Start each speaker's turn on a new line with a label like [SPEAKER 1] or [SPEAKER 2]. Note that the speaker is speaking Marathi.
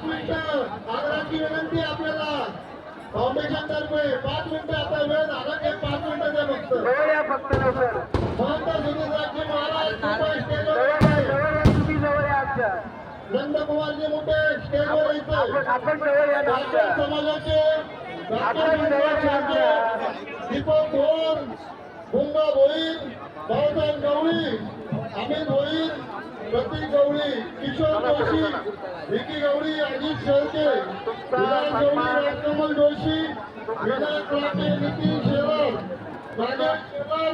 [SPEAKER 1] आग्रहाची विनंती आपल्याला फाउंडेशन तर्फे 5 मिनिटं आता वेळ झाला की 5 मिनिटं द्या फक्त लवकर महंत सुनीलरावजी महाराज नंदकुमारजी मोठे स्टेजवर यायचे समाजाचे दीपक भोर भुंगा भोईर भाऊसाहेब गवळी अमित भोईर प्रतीक गवळी किशोर जोशी विकी गवळी अजित शेळके विलास गवळी राजकमल जोशी विनायक लाटे नितीन शेलार नागेश शेलार